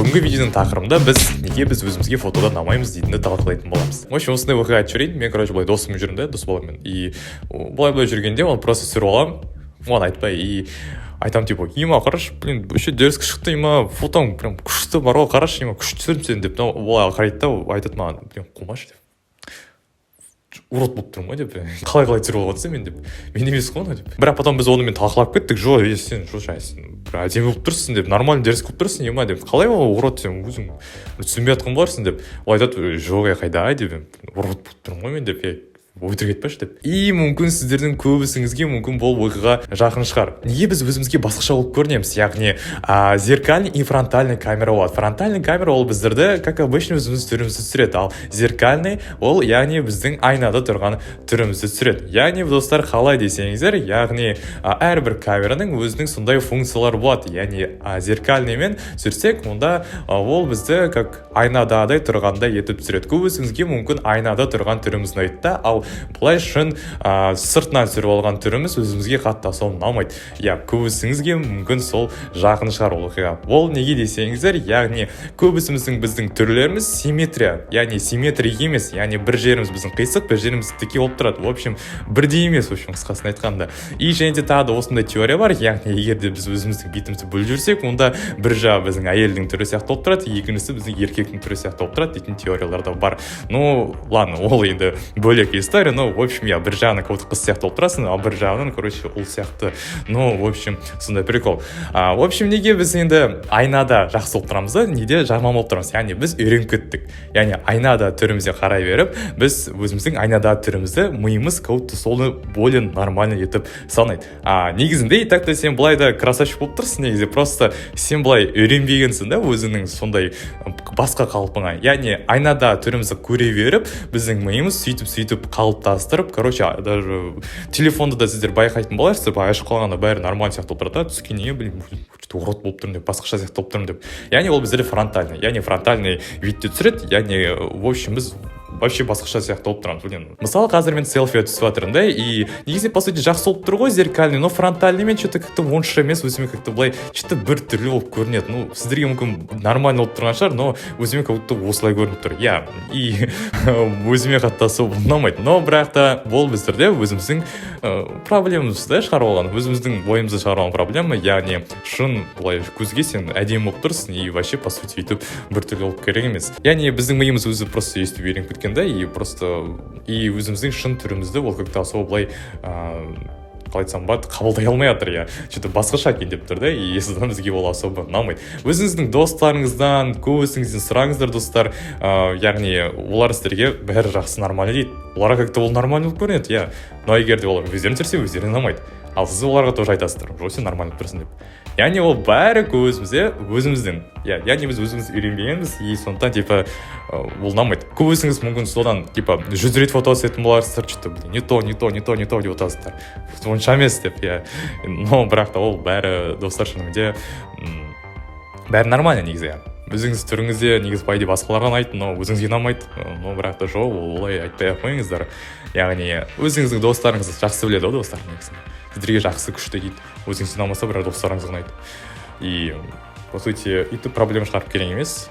бүгінгі видеоның тақырыбында неге біз өзімізге фотодан ұнамаймыз дейтінді талқылайтын боламыз. В общем, осындай оқиға айтып жіберейін. Мен, былай досыммен жүрмін да, дос баламен. И былай жүргенде оны просто түсіріп аламын. Оған айтпай, и айтамын типа, има, қарашы, вообще дерзко шықты, има, фотоң прям күшті бар ғой, қарашы, има, күшті түсірдім сені деп. Олай қарайды да, айтады маған, қумашы деп. Урод болып тұрмын ғой деп, қалай түсіріп алғансың мен деп, мен емес қой деп. Бірақ потом біз онымен талқылап кеттік, сен әдемі болып тұрсың деп, нормально дерзко болып тұрсың ема деп, қалай ол урод сен өзің түсінбей жатқан боларсың деп. Ол айтады, жоқ қайда деп, урод болып тұрмын ғой мен деп, өтірік айтпашы деп. И мүмкін сіздердің көбісіңізге мүмкін бұл оқиға жақын шығар. Неге біз өзімізге басқаша болып көрінеміз? Яғни зеркальный и фронтальный камера болады. Фронтальный камера ол біздерді, как обычно, өзіміз түрімізді түсіреді. Ал зеркальный ол яғни біздің айнада тұрған түрімізді түсіреді. Яғни достар, қалай десеңіздер, яғни әрбір камераның өзінің сондай функциялары болады. Яғни зеркальныймен түсірсек, онда ол бізді как айнададай тұрғандай етіп түсіреді. Көбісіңізге мүмкін айнада тұрған түріміз ұнайды, ал бұлай шын сыртынан түсіріп алған түріміз өзімізге қатты аса ұнамайды. Көбісіңізге мүмкін сол жақын шығар оқиға. Ол неге десеңіздер, яғни көбісіміздің біздің түрлеріміз симметрия, яғни симметрия емес, яғни бір жеріміз біздің қисық, бір жеріміз тіке болып тұрады. В общем, бірдей емес, в общем, қысқасын айтқанда. И және де тағы да осындай теория бар, яғни егер де біз өзіміздің бетімізді бөліп жүрсек, онда бір жағы біздің әйелдің түрі сияқты болып тұрады, екіншісі біздің еркектің түрі сияқты болып тұрады дейтін теориялар да бар. Ну, ладно, ол енді бөлек история. Ну, в общем, бір жағынан қыз сияқты болып тұрасың, а бір жағынан, ұл сияқты. Ну, в общем, сондай прикол. В общем, неге біз енді айнада жақсы болып тұрамыз да, неде жаман болып тұрамыз? Яғни біз үйреніп кеттік. Яғни айнада түрімізге қарай беріп, біз өзіміздің айнада түрімізді миымыз кәуітті соны более нормально етіп санайды. Негізінде, так-то сен былай да красавчик болып тұрсың, негізде просто сен былай үйренбегенсің да, өзіңнің сондай басқа қалпыңа. Яғни айнада түрімізді көре беріп, біздің миымыз сөйтіп қалыптастырып, даже телефонда да сіздер байқайтын боларсыздар, ашып қалғанда бәрі нормально сияқты болып тұрады, түскеннен урод болып тұрмын деп, басқаша сияқты болып тұрмын деп. Яғни ол бізде фронтальный, яғни фронтальный видте түсіреді, яғни в общем біз вообще басқаша сияқты болып тұрамыз. Мысалы, қазір мен селфи түсіп жатырмын да, и негізінде по сути жақсы болып тұр ғой зеркальный, но фронтальный мен что-то как-то онша емес, өзіме как-то былай что-то бір түрлі болып көрінеді. Ну, сіздерге мүмкін нормально болып тұрған шығар, но өзіме как-то осылай көрініп тұр. И өзіме қатты ұнамайды. Но бірақ та ол біздерде өзіміздің проблемамызды шығарып алған, өзіміздің ойымызды шығарып алған проблема, яғни шын былай көзге сен әдемі болып тұрсың, и вообще по сути өйтіп бір түрлі болып керек емес. Яғни біздің миымыз өзі просто естіп үйреніп кеткен да, и өзіміздің шын түрімізді ол как-то особо былай қалай айтсам болады, қабылдай алмай жатыр, что-то басқаша екен деп тұр да, и содан бізге ол особо ұнамайды. Өзіңіздің достарыңыздан, көбісіңізден сұраңыздар, достар, яғни олар сіздерге бәрі жақсы нормально дейді. Оларға как-то ол нормально болып көрінеді, но егер де олар өздерін түсірсе, өздеріне ұнамайды. Ал сіз оларға тоже айтасыздар, сен нормально тұрсың деп. Яғни ол бәрі өзіміздің. Яғни біз өзіміз үйренбегенбіз, и сондықтан типа ол ұнамайды. Көбісіңіз мүмкін содан типа 100 рет фото түсетін боларсыздар, что-то не то деп отырсыздар. Онша емес деп, но бірақ та ол бәрі достар шынымен бәрі нормально негізі. Өзіңіз түріңізде негізі пайда басқаларға ұнайды, но өзіңізге ұнамайды. Но бірақ та жоқ, олай айтпай ақ қойыңыздар. Яғни өзіңіздің достарыңыз жақсы біледі ғой, достар негізі. Сіздерге жақсы күшті дейді. Өзіңізге ұнамаса, бірақ достарыңыз ұнайды. И по сути, өйтіп проблема шығарып керек емес.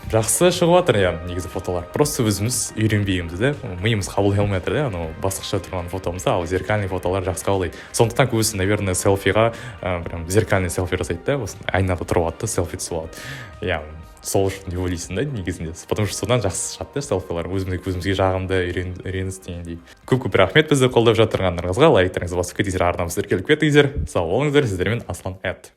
Жақсы шығып жатыр, негізі фотолар. Просто өзіміз үйренбейміз да, миымыз қабылдай алмай жатыр да, басқаша тұрған фотомызды, ал зеркальный фотолар жақсы қабылдайды. Сондықтан көбісі, наверное, селфиға, прям зеркальный селфи жасайды да, айнада тұрып алады да, селфи түсіп алады. Сол үшін не ойлайсың да негізінде, потому что содан жақсы шығады да селфилар, өзімізге жағымды үйреніңіз дегендей. Көп рахмет бізді қолдап жатырғандарыңызға, лайктарыңызды басып кетіңіздер, арнамызды тіркеліп кетіңіздер. Сау болыңыздар, сіздермен Аслан Эд.